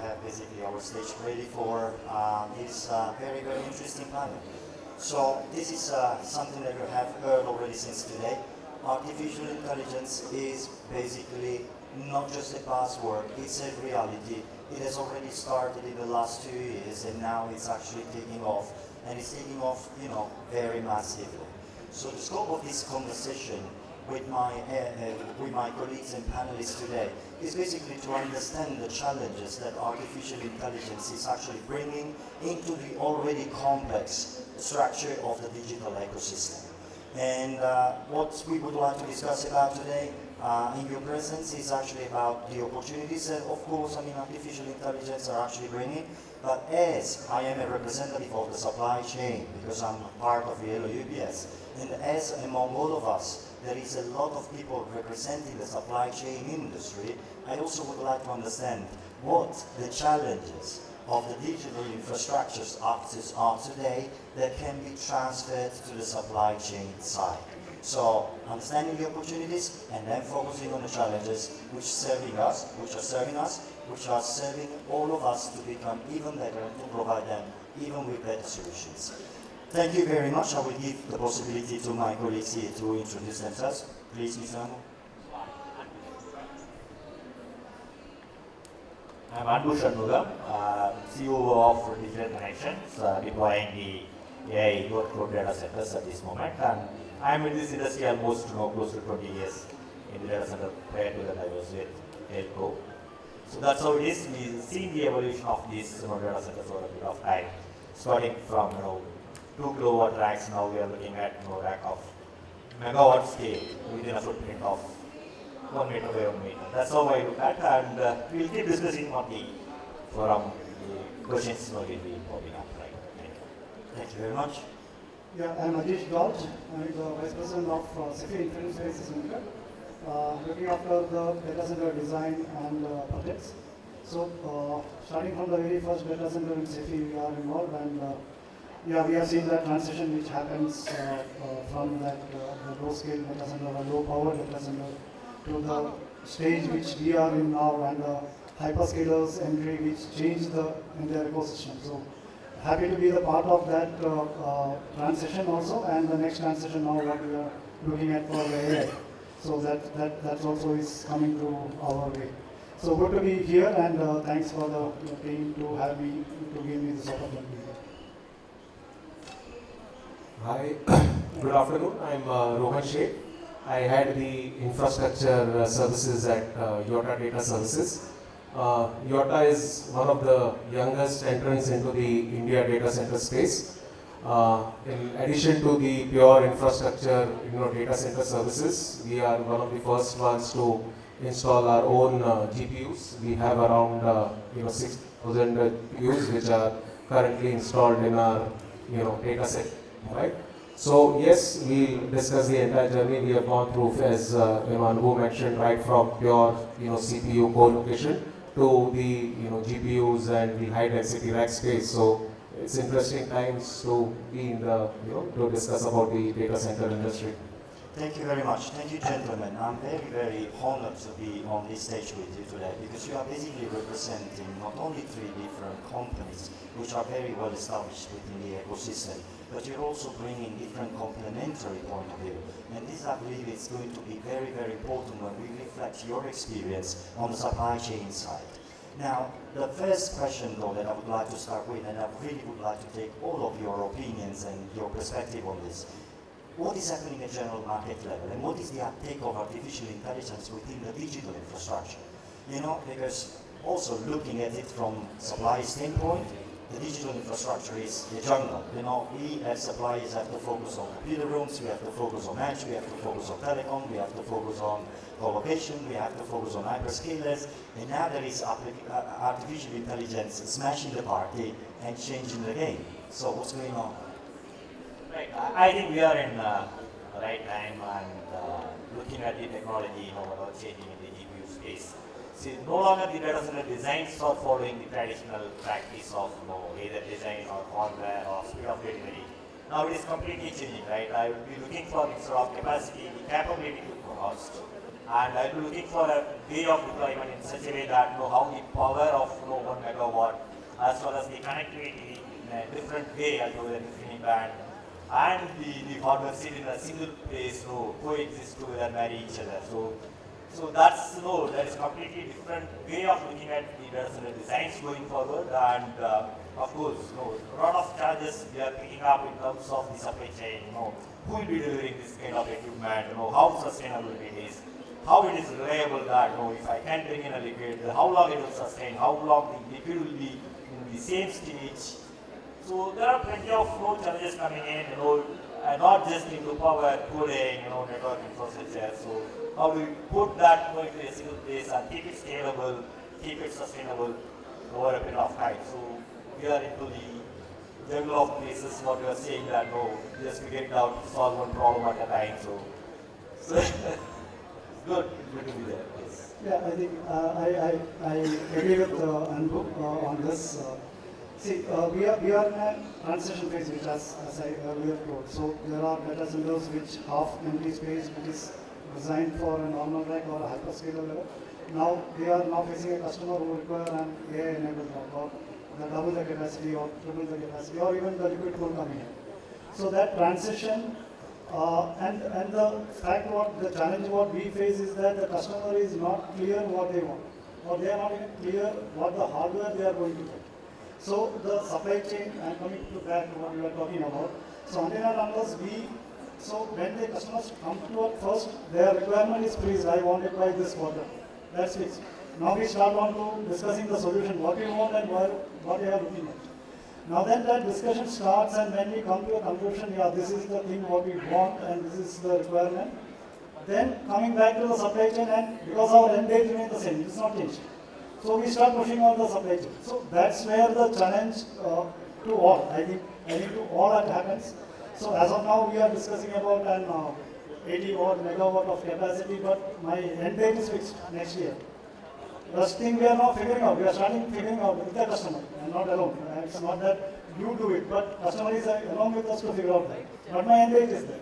have basically our stage ready for this very, very interesting panel. So this is something that you have heard already since today. Artificial intelligence is basically not just a buzzword, it's a reality. It has already started in the last 2 years and now it's actually taking off. And it's taking off, very massively. So the scope of this conversation with my colleagues and panelists today is basically to understand the challenges that artificial intelligence is actually bringing into the already complex structure of the digital ecosystem. And what we would like to discuss about today in your presence is actually about the opportunities that, of course, artificial intelligence are actually bringing. But as I am a representative of the supply chain, because I'm part of Riello UPS, and as among all of us, there is a lot of people representing the supply chain industry, I also would like to understand what the challenges of the digital infrastructures access are today that can be transferred to the supply chain side. So understanding the opportunities and then focusing on the challenges which are serving all of us to become even better and to provide them even with better solutions. Thank you very much. I will give the possibility to my colleagues here to introduce themselves. Please, Mr. Anbu. I'm Anbu Shanmugham, CEO of Digital Connection, deploying the AI workload data centers at this moment. And I'm in this industry almost close to 20 years in the data center. Prior to that, I was with Riello. So that's how it is. We've seen the evolution of these data centers over a period of time, starting from 2 kilowatt racks. Now we are looking at rack of megawatt scale within a footprint of 1 meter by 1 meter. That's how I look at, and we'll keep discussing on the forum. The questions will be popping up. Right? Thank you very much. Yeah, I'm Ajish. I'm the Vice President of Sify Infinite Spaces Limited, looking after the data center design and projects. So, starting from the very first data center in Sify, we are involved, and we have seen that transition which happens from that the low scale data center or low power data center to the stage which we are in now, and the hyperscalers entry which changed the entire ecosystem. So happy to be the part of that transition also, and the next transition now what we are looking at for the AI. So that also is coming to our way. So good to be here, and thanks for the team to have me, to give me this opportunity. Hi, good afternoon. I'm Rohan. I had the infrastructure services at Yotta Data Services. Yotta is one of the youngest entrants into the India data center space. In addition to the pure infrastructure, data center services, we are one of the first ones to install our own GPUs. We have around 6,000 GPUs which are currently installed in our data set. Right? So yes, we discuss the entire journey we have gone through, as Anbu mentioned, right from pure CPU co-location to the GPUs and the high density rack space. So it's interesting times to be in the to discuss about the data center industry. Thank you very much. Thank you, gentlemen. I'm very, very honored to be on this stage with you today, because you are basically representing not only 3 different companies which are very well established within the ecosystem, but you're also bringing different complementary point of view. And this, I believe, is going to be very, very important when we reflect your experience on the supply chain side. Now, the first question, though, that I would like to start with, and I really would like to take all of your opinions and your perspective on this. What is happening at general market level, and what is the uptake of artificial intelligence within the digital infrastructure? Because also looking at it from supply standpoint, the digital infrastructure is the jungle. We as suppliers have to focus on computer rooms, we have to focus on edge, we have to focus on telecom, we have to focus on colocation, we have to focus on hyperscalers, and now there is artificial intelligence smashing the party and changing the game. So what's going on? Right. I think we are in the right time, and looking at the technology, changing in the GPU space. See, no longer the data center designs are following the traditional practice of either design or hardware or speed of delivery. Now it is completely changing, right? I will be looking for, instead of capacity, the capability to cost. And I will be looking for a way of deployment in such a way that how the power of 1 way I told an InfiniBand and the hardware sit in a single place, coexist together, marry each other. So that's that is completely different way of looking at the data center designs going forward, and of course, a lot of challenges we are picking up in terms of the supply chain. Who will be delivering this kind of equipment? How sustainable it is, how it is reliable that if I can bring in a liquid, how long it will sustain, how long the liquid will be in the same stage. So there are plenty of challenges coming in, and not just into power, cooling, network infrastructure. So how do we put that into a single place and keep it scalable, keep it sustainable over a period of time? So we are into the jungle of places. What you are saying that just figure it out, solve one problem at a time. So good to be there. Yes. Yeah, I think I agree with Anbu on this. See, we are in a transition phase, which as I earlier told. So there are data centers which half empty space, which is designed for a normal rack or a hyperscaler level. Now we are facing a customer who require an AI-enabled rack, or the double the capacity, or triple the capacity, or even the liquid cool coming in. So that transition and the fact the challenge what we face is that the customer is not clear what they want, or they are not even clear what the hardware they are going to get. So the supply chain, and coming to that what we were talking about. So until and unless when the customers come to us first, their requirement is freezed. I want it by this quarter. That's fixed. Now we start on to discussing the solution, what we want and what we are looking at. Now then that discussion starts, and when we come to a conclusion, yeah, this is the thing what we want and this is the requirement. Then coming back to the supply chain, and because our end date remains the same, it's not changed. So we start pushing on the supply chain. So that's where the challenge to all, I think to all that happens. So as of now, we are discussing about an 80 watt megawatt of capacity, but my end date is fixed next year. First thing we are now figuring out, we are starting figuring out with the customer, and not alone. It's not that you do it, but customer is along with us to figure out that. But my end date is there.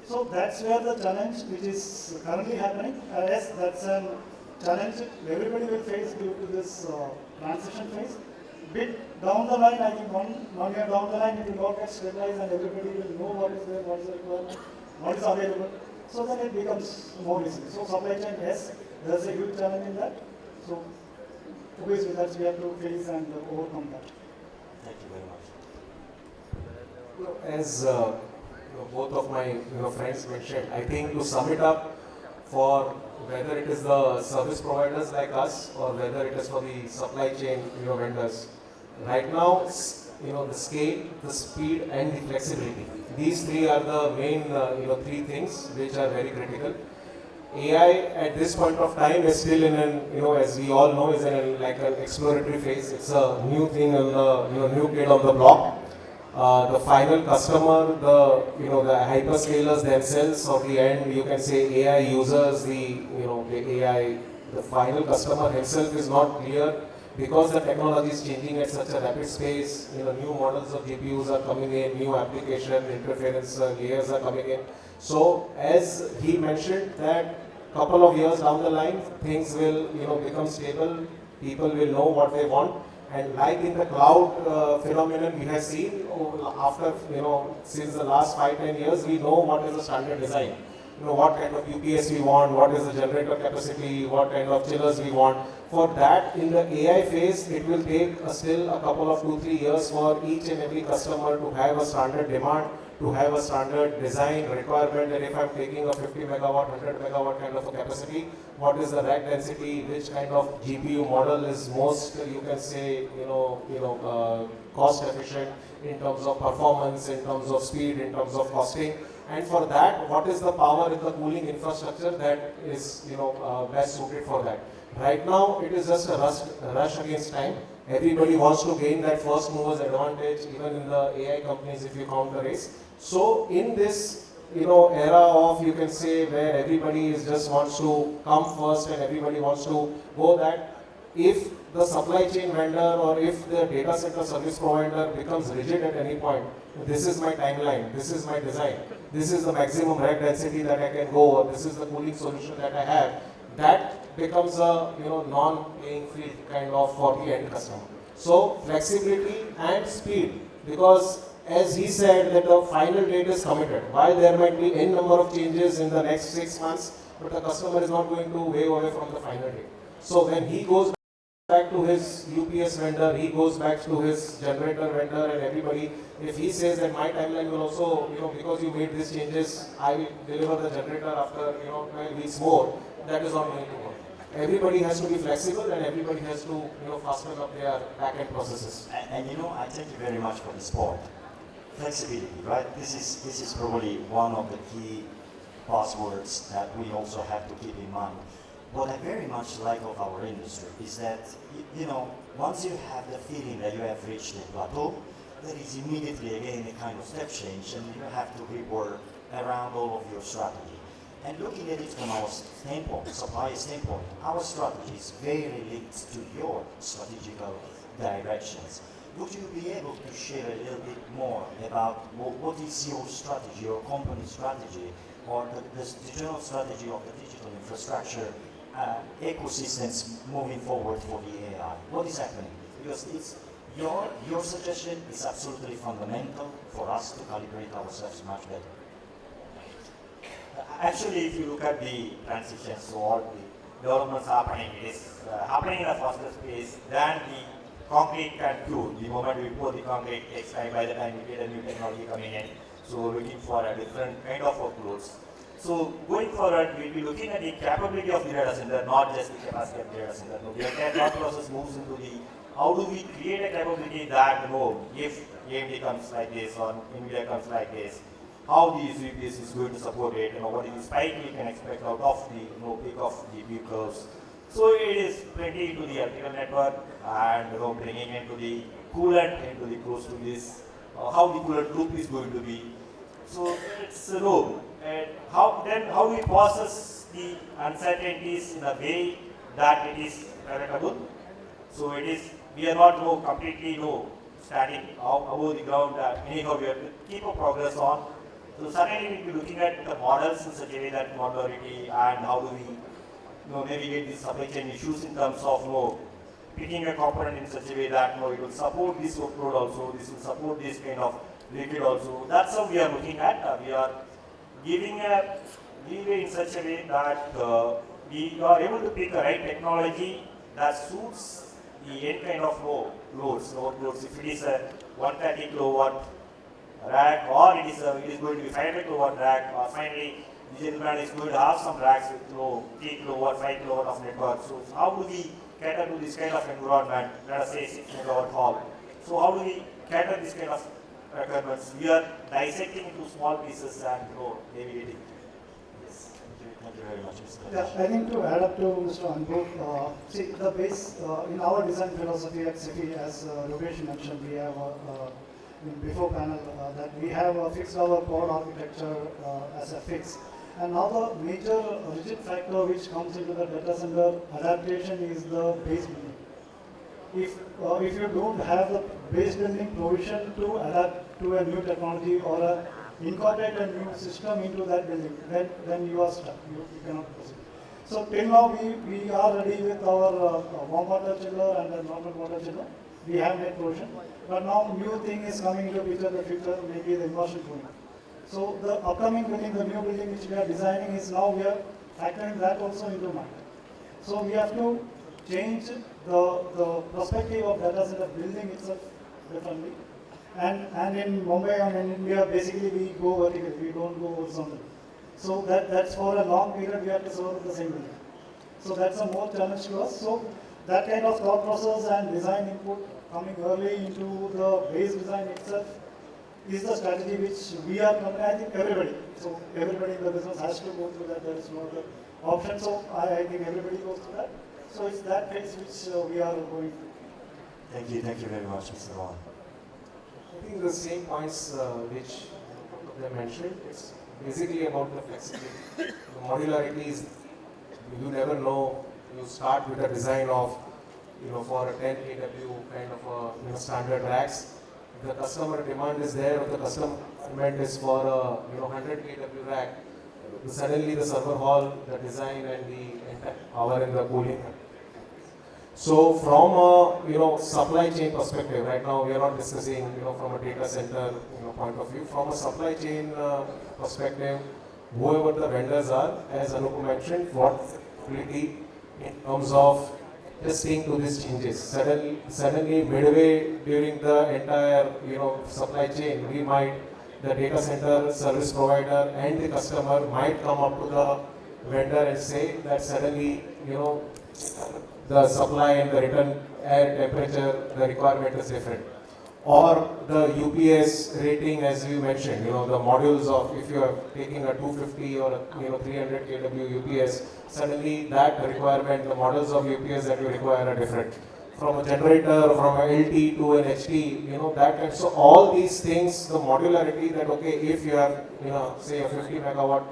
So that's where the challenge which is currently happening. Yes, that's a challenge everybody will face due to this transition phase. Bit down the line, I think one year down the line, it will all get stabilized and everybody will know what is there, what is the requirement, what is available. So then it becomes more easy. So supply chain, yes, there's a huge challenge in that. So obviously that we have to face and overcome that. Thank you very much. As both of my friends mentioned, I think to sum it up, for whether it is the service providers like us or whether it is for the supply chain vendors, right now the scale, the speed and the flexibility, these three are the main three things which are very critical. AI at this point of time is still in an as we all know, is in an exploratory phase. It's a new thing on the new kid on the block. The final customer, the hyperscalers themselves, or the end, you can say AI users, the AI, the final customer himself is not clear, because the technology is changing at such a rapid pace. New models of GPUs are coming in, new application interference layers are coming in. So as he mentioned, that couple of years down the line, things will become stable. People will know what they want. And like in the cloud phenomenon we have seen after, since the last 5-10 years, we know what is the standard design. What kind of UPS we want, what is the generator capacity, what kind of chillers we want. For that, in the AI phase, it will take still a couple of 2-3 years for each and every customer to have a standard demand, to have a standard design requirement. And if I'm taking a 50 megawatt, 100 megawatt kind of a capacity, what is the rack density, which kind of GPU model is most, you can say, cost efficient in terms of performance, in terms of speed, in terms of costing. And for that, what is the power in the cooling infrastructure that is best suited for that. Right now, it is just a rush against time. Everybody wants to gain that first mover's advantage, even in the AI companies if you count the race. So in this era of, you can say, where everybody just wants to come first and everybody wants to go that, if the supply chain vendor or if the data center service provider becomes rigid at any point, this is my timeline, this is my design, this is the maximum rack density that I can go, or this is the cooling solution that I have, that becomes a non-playing field kind of for the end customer. So flexibility and speed, because as he said, that the final date is committed. While there might be n number of changes in the next 6 months, but the customer is not going to wave away from the final date. So when he goes back to his UPS vendor, he goes back to his generator vendor and everybody, if he says that my timeline will also, because you made these changes, I will deliver the generator after, 12 weeks more, that is not going to work. Everybody has to be flexible and everybody has to, fasten up their back-end processes. And I thank you very much for this point. Flexibility, right? This is probably one of the key buzzwords that we also have to keep in mind. What I very much like of our industry is that, once you have the feeling that you have reached a plateau, there is immediately again a kind of step change and you have to rework around all of your strategy. And looking at it from our standpoint, supplier standpoint, our strategy is very linked to your strategical directions. Would you be able to share a little bit more about what is your strategy, your company strategy, or the general strategy of the digital infrastructure ecosystems moving forward for the AI? What is happening? Because it's your suggestion is absolutely fundamental for us to calibrate ourselves much better. Actually, if you look at the transition, so all the developments happening, it is happening in a faster pace than the concrete can cure. The moment we pour the concrete takes time by the time we get a new technology coming in. So we're looking for a different kind of workloads. So going forward, we'll be looking at the capability of the data center, not just the capacity of the data center. No, the entire thought process moves into the how do we create a capability that if AMD comes like this or NVIDIA comes like this, how the UPS is going to support it, what is the spike we can expect out of the peak of the view curves. So it is plenty into the electrical network and bringing into the coolant into the close to this, how the coolant loop is going to be. So it's and how do we process the uncertainties in a way that it is predictable. So we are not completely standing above the ground. Anyhow, we have to keep a progress on. So certainly we'll be looking at the models in such a way that modularity and how do we navigate these supply chain issues in terms of picking a component in such a way that it will support this workload also, this will support this kind of liquid also. That's how we are looking at. We are giving a leeway in such a way that we are able to pick the right technology that suits the end kind of loads. If it is a 130 kilowatt rack or it is going to be 500 kilowatt rack, or finally the gentleman is going to have some racks with 3 kilowatt, 5 kilowatt of network. So how do we cater to this kind of environment, let us say 6 megawatt hall. So how do we cater this kind of requirements? We are dissecting into small pieces and navigating. Yes. Thank you very much, Mr. Yeah, I think to add up to Mr. Anbu, see the base in our design philosophy at Sify, as Yogesh mentioned, we have in before panel that we have fixed our core architecture as a fix. And now the major rigid factor which comes into the data center adaptation is the base building. If you don't have the base building provision to adapt to a new technology or incorporate a new system into that building, then you are stuck. You cannot proceed. So till now we are ready with our warm water chiller and the normal water chiller. We have made provision, but now new thing is coming into picture. The future maybe the immersion cooling. So the upcoming building, the new building which we are designing is now we are factoring that also into mind. So we have to change the perspective of data center building itself differently. And in Mumbai and in India, basically we go vertical, we don't go horizontal. So that's for a long period we have to serve the same building. So that's a more challenge to us. So that kind of thought process and design input coming early into the base design itself is the strategy which we are, I think everybody. So everybody in the business has to go through that. There is no other option. So I think everybody goes through that. So it's that phase which we are going through. Thank you very much, Mr. Rohan. I think the same points which they mentioned, it's basically about the flexibility. The modularity is, you never know, you start with a design of, for a 10 kW kind of a standard racks. If the customer demand is there, if the customer demand is for a 100 kW rack, suddenly the server hall, the design and the entire power and the cooling. So from a supply chain perspective, right now we are not discussing from a data center point of view. From a supply chain perspective, whoever the vendors are, as Anbu mentioned, what flexibility in terms of adjusting to these changes. Suddenly midway during the entire supply chain, the data center service provider and the customer might come up to the vendor and say that suddenly the supply and the return air temperature, the requirement is different. Or the UPS rating, as you mentioned, the modules of, if you are taking a 250 or a 300 kW UPS, suddenly that requirement, the models of UPS that you require are different. From a generator, from a LT to an HT, that kind. So all these things, the modularity that, okay, if you have, say a 50 megawatt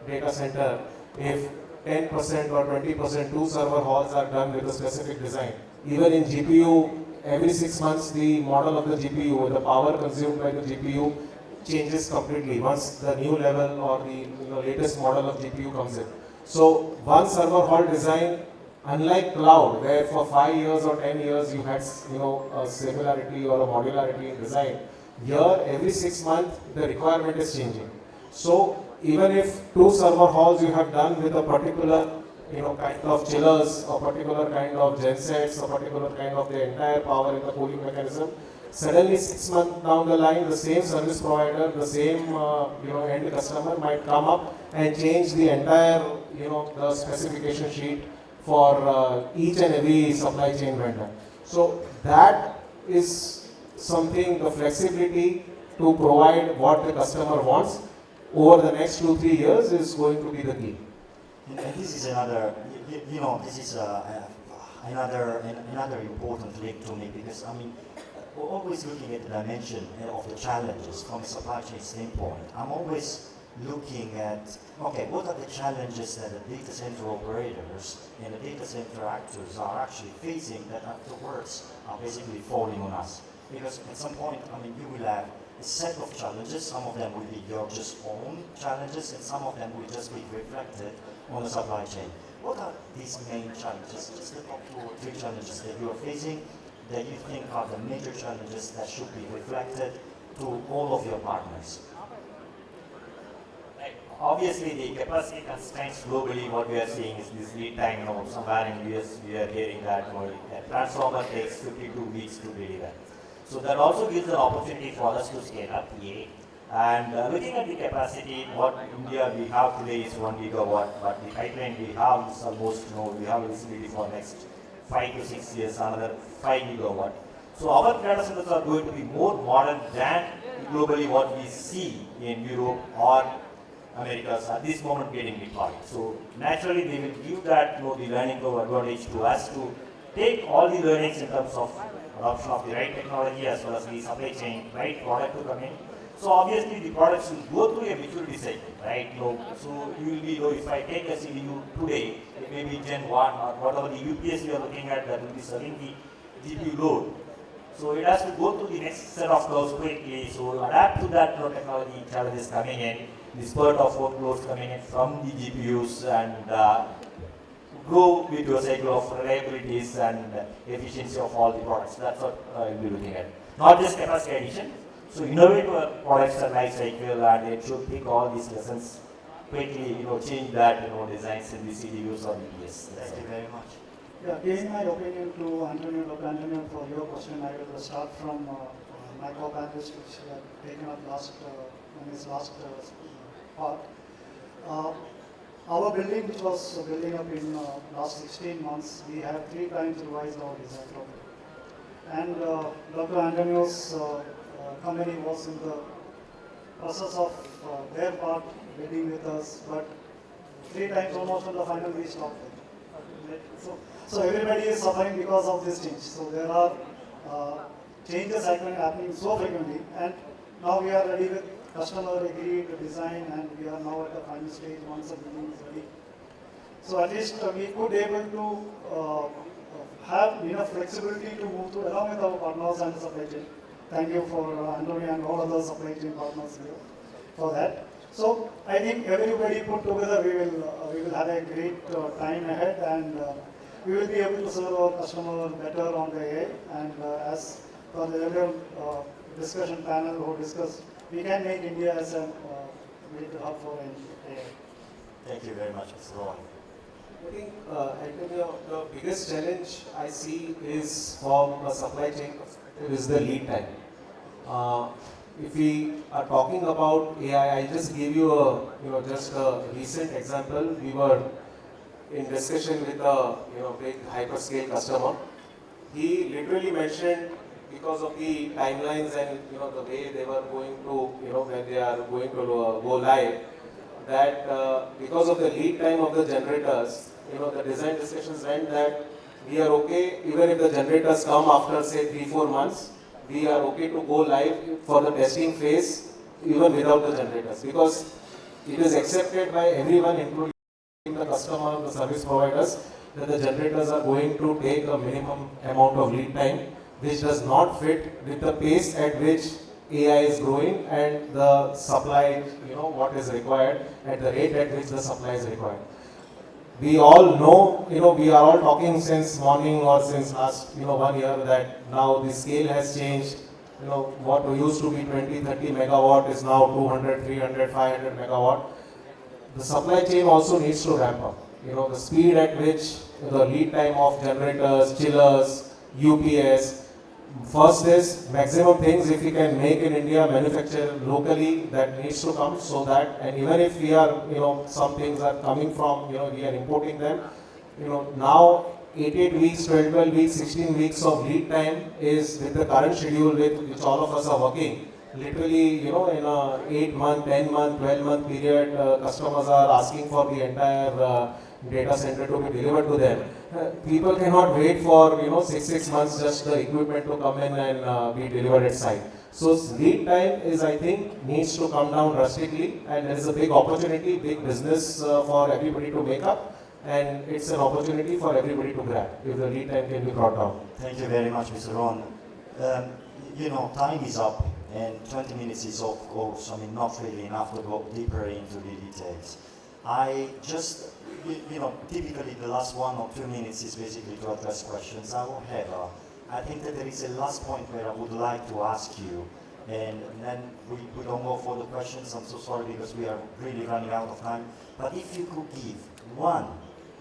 data center, if 10% or 20% two server halls are done with a specific design. Even in GPU, every 6 months the model of the GPU, the power consumed by the GPU changes completely once the new level or the latest model of GPU comes in. So one server hall design, unlike cloud, where for 5 years or 10 years you had a similarity or a modularity in design, here every 6 months the requirement is changing. So even if two server halls you have done with a particular kind of chillers, a particular kind of gensets, a particular kind of the entire power in the cooling mechanism, suddenly 6 months down the line, the same service provider, the same end customer might come up and change the entire the specification sheet for each and every supply chain vendor. So that is something, the flexibility to provide what the customer wants over the next 2-3 years is going to be the key. And this is another, this is another important link to me, because we're always looking at the dimension of the challenges from a supply chain standpoint. I'm always looking at, okay, what are the challenges that the data center operators and the data center actors are actually facing that afterwards are basically falling on us? Because at some point, you will have a set of challenges. Some of them will be your just own challenges, and some of them will just be reflected on the supply chain. What are these main challenges? Just the top 2 or 3 challenges that you are facing that you think are the major challenges that should be reflected to all of your partners. Obviously, the capacity constraints globally, what we are seeing is this lead time. Somewhere in US, we are hearing that a transformer takes 52 weeks to deliver. So that also gives an opportunity for us to scale up. And looking at the capacity, what India we have today is 1 gigawatt, but the pipeline we have is almost, we have visibility for next 5 to 6 years, another 5 gigawatt. So our data centers are going to be more modern than globally what we see in Europe or Americas at this moment getting deployed. So naturally they will give that the learning curve advantage to us to take all the learnings in terms of adoption of the right technology as well as the supply chain, right product to come in. So obviously the products will go through a maturity cycle, right? So you will be, if I take a CDU today, it may be Gen 1 or whatever the UPS we are looking at that will be serving the GPU load. So it has to go through the next set of curves quickly. So adapt to that technology challenges coming in, the spurt of workloads coming in from the GPUs, and grow with your cycle of reliabilities and efficiency of all the products. That's what you'll be looking at. Not just capacity addition. So innovate your products and life cycle, and it should take all these lessons quickly, change that, designs in the CDUs or EPS. Thank you very much. Yeah, giving my opinion to Antonio, Dr. Antonio, for your question, I will start from my co-panelist, which had taken up in his last part. Our building, which was building up in last 16 months, we have 3 times revised our design program. And Dr. Antonio's company was in the process of their part building with us, but 3 times almost on the final we stopped them. So everybody is suffering because of this change. So there are changes happening so frequently, and now we are ready with customer agreed design, and we are now at the final stage once the building is ready. So at least we could able to have enough flexibility to move to along with our partners and the supply chain. Thank you for Antonio and all other supply chain partners here for that. So I think everybody put together, we will have a great time ahead, and we will be able to serve our customer better on the AI. And as for the earlier discussion panel who discussed, we can make India as a major hub for AI. Thank you very much, Mr. Rohan. I think, Antonio, the biggest challenge I see is from a supply chain perspective is the lead time. If we are talking about AI, I just give you just a recent example. We were in discussion with a big hyperscale customer. He literally mentioned because of the timelines and the way they were going to when they are going to go live, that because of the lead time of the generators, the design discussions went that we are okay even if the generators come after say 3-4 months, we are okay to go live for the testing phase even without the generators, because it is accepted by everyone including the customer, the service providers, that the generators are going to take a minimum amount of lead time which does not fit with the pace at which AI is growing and the supply, what is required at the rate at which the supply is required. We all know, we are all talking since morning or since last, 1 year that now the scale has changed. What used to be 20-30 megawatt is now 200, 300, 500 megawatt. The supply chain also needs to ramp up. The speed at which the lead time of generators, chillers, UPS. First is maximum things if we can make in India, manufacture locally, that needs to come, so that, and even if we are, some things are coming from, we are importing them, now 8 weeks, 12 weeks, 16 weeks of lead time is with the current schedule with which all of us are working. Literally, in a 8-month, 10-month, 12-month period, customers are asking for the entire data center to be delivered to them. People cannot wait for 6 months just the equipment to come in and be delivered at site. So lead time is, I think, needs to come down drastically, and there is a big opportunity, big business for everybody to make up, and it's an opportunity for everybody to grab if the lead time can be brought down. Thank you very much, Mr. Rohan. Time is up, and 20 minutes is of course, not really enough to go deeper into the details. I just, typically the last 1 or 2 minutes is basically to address questions. However, I think that there is a last point where I would like to ask you, and then we don't go for the questions. I'm so sorry because we are really running out of time. But if you could give one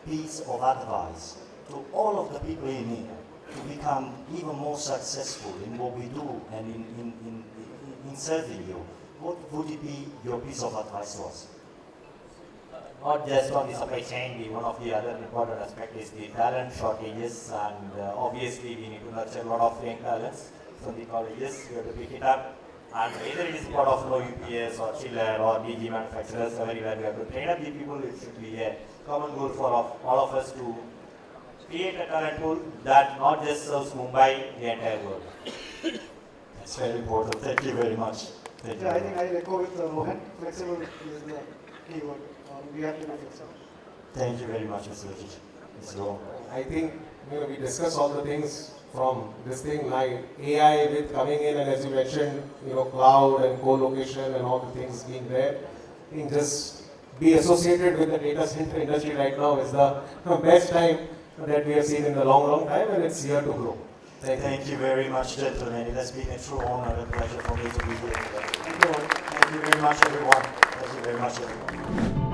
piece of advice to all of the people in here to become even more successful in what we do and in serving you, what would it be your piece of advice to us? Not just on the supply chain, one of the other important aspects is the talent shortages, and obviously we need to nurture a lot of young talents from the colleges. We have to pick it up, and either it is part of UPS or chiller or DG manufacturers, everywhere we have to train up the people. It should be a common goal for all of us to create a talent pool that not just serves Mumbai, the entire world. That's very important. Thank you very much. Thank you. I think I echo with Rohan. Flexible is the key word. We have to be flexible. Thank you very much, Mr. Ajish. Mr. Rohan. I think we discussed all the things from this thing like AI with coming in, and as you mentioned, cloud and co-location and all the things being there. I think just be associated with the data center industry right now is the best time that we have seen in a long time, and it's here to grow. Thank you very much, gentlemen. It has been a true honor and pleasure for me to be here today. Thank you very much, everyone. Thank you very much, everyone.